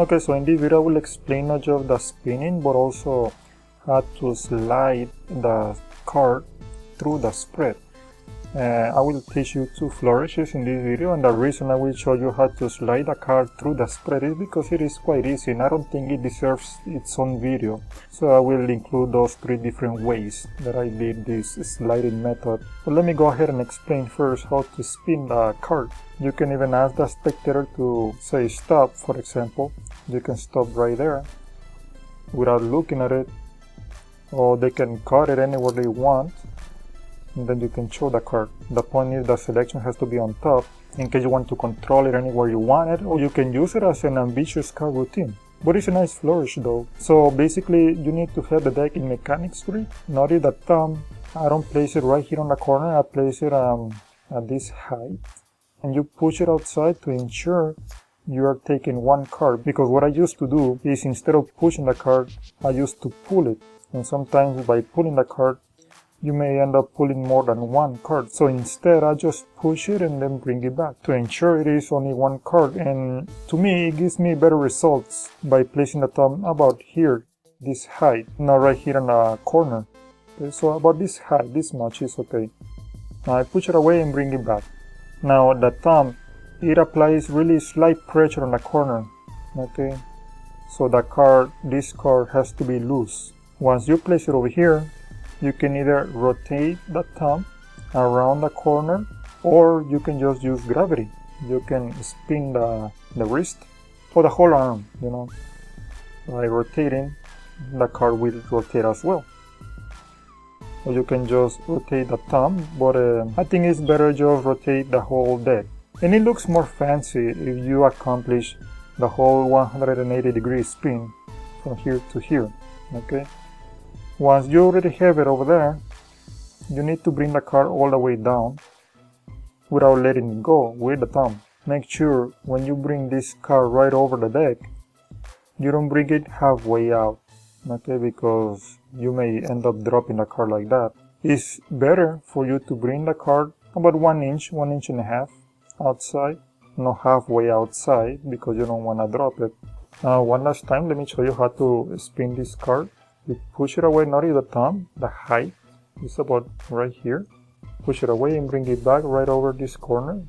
Okay, so in this video I will explain not just the spinning but also how to slide the card through the spread. I will teach you two flourishes in this video, and the reason I will show you how to slide the card through the spread is because it is quite easy and I don't think it deserves its own video. So I will include those three different ways that I did this sliding method. But let me go ahead and explain first how to spin the card. You can even ask the spectator to say stop, for example. You can stop right there without looking at it, or they can cut it anywhere they want. And then you can show the card. The point is the selection has to be on top in case you want to control it anywhere you want it, or you can use it as an ambitious card routine. But it's a nice flourish though. So basically you need to have the deck in mechanics grip. Notice the thumb, I don't place it right here on the corner, I place it at this height. And you push it outside to ensure you are taking one card. Because what I used to do is instead of pushing the card, I used to pull it. And sometimes by pulling the card, you may end up pulling more than one card. So instead I just push it and then bring it back to ensure it is only one card. And to me it gives me better results by placing the thumb about here, this height, not right here in the corner. Okay, so about this height, this much is okay. Now I push it away and bring it back. Now the thumb, it applies really slight pressure on the corner. Okay, so the card, this card has to be loose. Once you place it over here, you can either rotate the thumb around the corner, or you can just use gravity. You can spin the wrist or the whole arm, you know. By rotating, the card will rotate as well. Or you can just rotate the thumb, but I think it's better just rotate the whole deck. And it looks more fancy if you accomplish the whole 180-degree spin from here to here, okay? Once you already have it over there, you need to bring the card all the way down without letting it go with the thumb. Make sure when you bring this card right over the deck, you don't bring it halfway out, okay, because you may end up dropping the card like that. It's better for you to bring the card about 1 inch, 1.5 inches outside, not halfway outside, because you don't want to drop it. Now one last time, let me show you how to spin this card. You push it away, notice the thumb, the height is about right here. Push it away and bring it back right over this corner.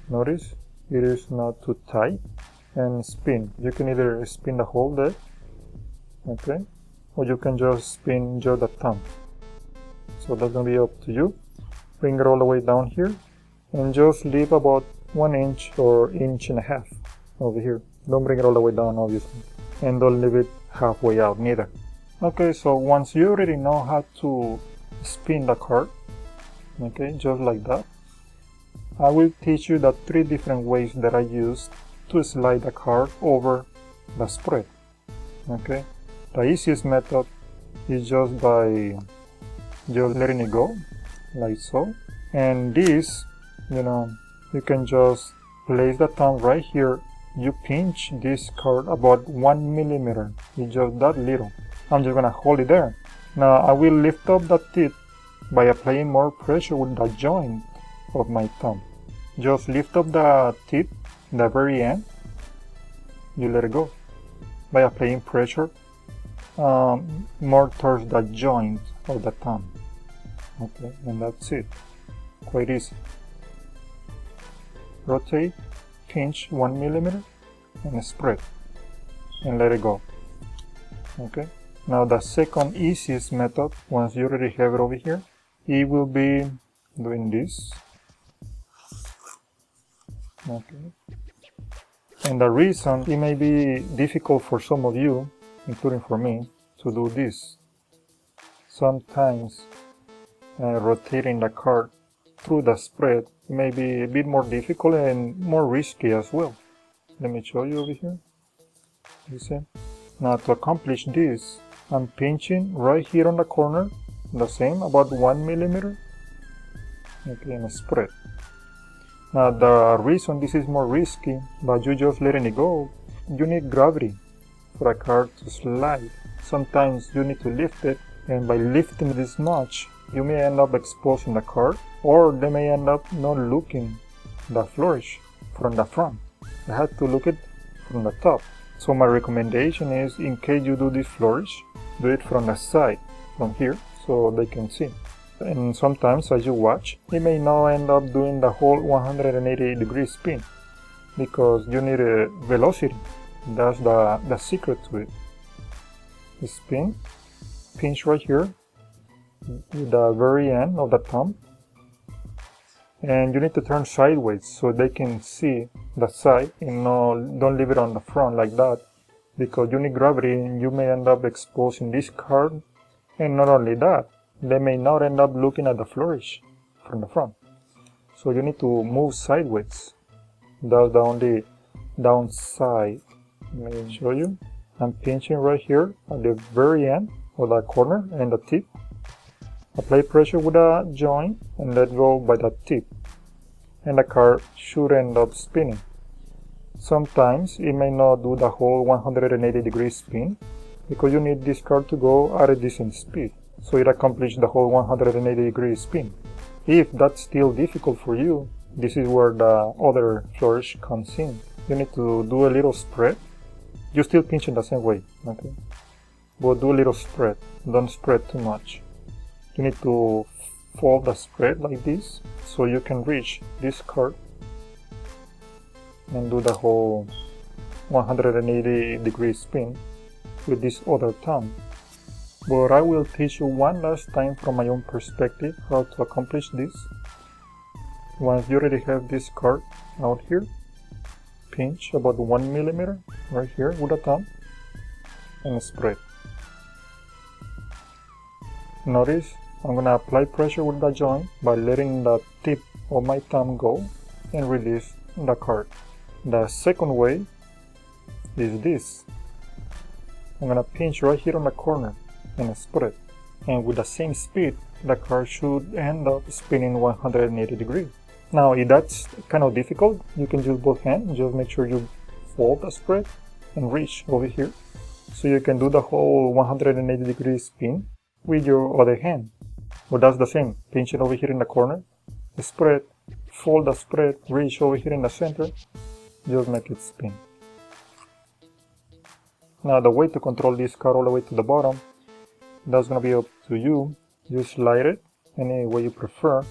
Notice it is not too tight. And spin. You can either spin the whole deck, okay, or you can just spin just the thumb. So that's gonna be up to you. Bring it all the way down here and just leave about 1 inch or 1.5 inches over here. Don't bring it all the way down, obviously, and don't leave it halfway out neither. Okay, so once you already know how to spin the card, okay, just like that, I will teach you the 3 different ways that I use to slide the card over the spread. Okay, the easiest method is just by just letting it go, like so. And this, you know, you can just place the thumb right here. You pinch this card about 1 millimeter. It's just that little. I'm just gonna hold it there. Now I will lift up the tip by applying more pressure with the joint of my thumb. Just lift up the tip, the very end. You let it go by applying pressure more towards the joint of the thumb. Okay, and that's it. Quite easy. Rotate, pinch 1 millimeter, and spread, and let it go. Okay. Now the second easiest method, once you already have it over here, it will be doing this. Okay. And the reason it may be difficult for some of you, including for me, to do this. Sometimes rotating the card through the spread may be a bit more difficult and more risky as well. Let me show you over here. You see? Now to accomplish this, I'm pinching right here on the corner, the same, about 1 millimeter, okay, and spread. Now the reason this is more risky, but you just letting it go, you need gravity for a card to slide. Sometimes you need to lift it, and by lifting this much, you may end up exposing the card, or they may end up not looking the flourish from the front. I had to look it from the top. So my recommendation is, in case you do this flourish, do it from the side, from here, so they can see. And sometimes as you watch, it may not end up doing the whole 180-degree spin, because you need a velocity. That's the secret to it. The spin, pinch right here, with the very end of the thumb, and you need to turn sideways so they can see the side, and don't leave it on the front like that, because you need gravity and you may end up exposing this card. And not only that, they may not end up looking at the flourish from the front. So you need to move sideways. That's the only downside. Let me show you. I'm pinching right here at the very end of the corner and the tip. Apply pressure with a joint and let go by the tip, and the card should end up spinning. Sometimes it may not do the whole 180-degree spin, because you need this card to go at a decent speed, so it accomplishes the whole 180-degree spin. If that's still difficult for you, this is where the other flourish comes in. You need to do a little spread. You still pinch in the same way, okay? But do a little spread. Don't spread too much. You need to fold the spread like this, so you can reach this card and do the whole 180-degree spin with this other thumb. But I will teach you one last time from my own perspective how to accomplish this. Once you already have this card out here, pinch about 1 millimeter right here with a thumb and spread. Notice I'm going to apply pressure with the joint by letting the tip of my thumb go and release the card. The second way is this. I'm going to pinch right here on the corner and spread. And with the same speed, the card should end up spinning 180 degrees. Now, if that's kind of difficult, you can use both hands. Just make sure you fold the spread and reach over here, so you can do the whole 180 degree spin with your other hand. But that's the same. Pinch it over here in the corner, spread, fold the spread, reach over here in the center, just make it spin. Now the way to control this card all the way to the bottom, that's going to be up to you. You slide it any way you prefer.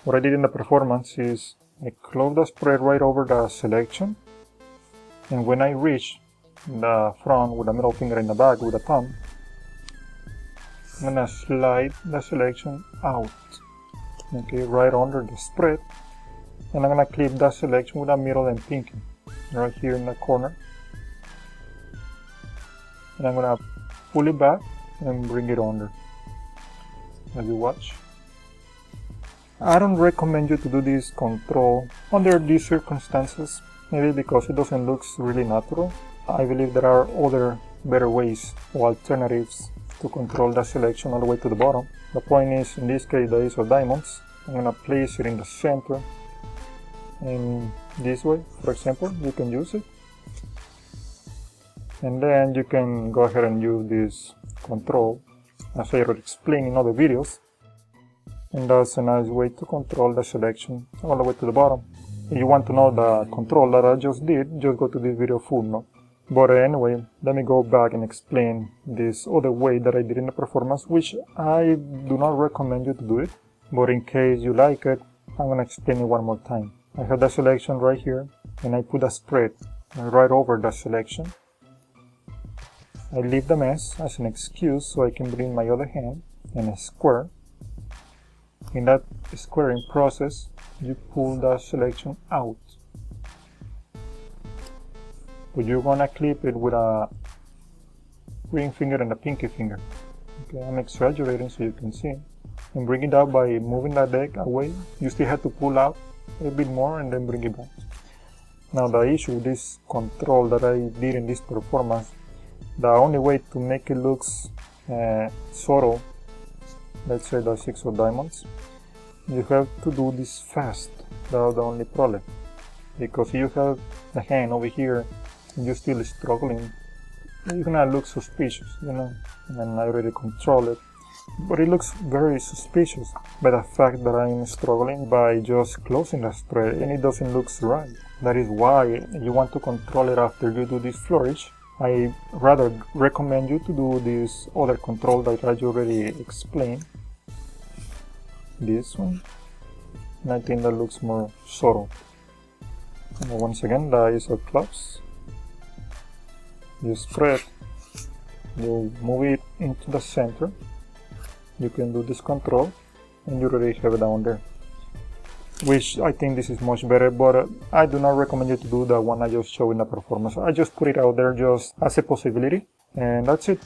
What I did in the performance is I close the spread right over the selection, and when I reach the front with the middle finger in the back with the thumb, I'm going to slide the selection out, okay, right under the spread, and I'm going to clip the selection with the middle and pinky right here in the corner, and I'm going to pull it back and bring it under as you watch. I don't recommend you to do this control under these circumstances, maybe because it doesn't look really natural. I believe there are other better ways or alternatives to control the selection all the way to the bottom. The point is, in this case, the ace of diamonds, I'm going to place it in the center, and this way, for example, you can use it. And then you can go ahead and use this control, as I already explained in other videos. And that's a nice way to control the selection all the way to the bottom. If you want to know the control that I just did, just go to this video full note. But anyway, let me go back and explain this other way that I did in the performance, which I do not recommend you to do it. But in case you like it, I'm going to explain it one more time. I have the selection right here, and I put a spread right over the selection. I leave the mess as an excuse so I can bring my other hand and square. In that squaring process, you pull the selection out. But you're gonna clip it with a ring finger and a pinky finger. Okay, I'm exaggerating so you can see. And bring it out by moving the deck away. You still have to pull out a bit more and then bring it back. Now the issue with this control that I did in this performance, the only way to make it look subtle, let's say the 6 of diamonds, you have to do this fast. That's the only problem. Because if you have the hand over here and you're still struggling, you're gonna look suspicious, you know, and I already control it. but it looks very suspicious by the fact that I'm struggling by just closing the spread and it doesn't look right. That is why you want to control it after you do this flourish. I rather recommend you to do this other control that I already explained. This one. And I think that looks more subtle. And once again, the ISO clubs. You spread. You move it into the center. You can do this control and you already have it down there. Which I think this is much better, but I do not recommend you to do the one I just showed in the performance. I just put it out there just as a possibility, and that's it.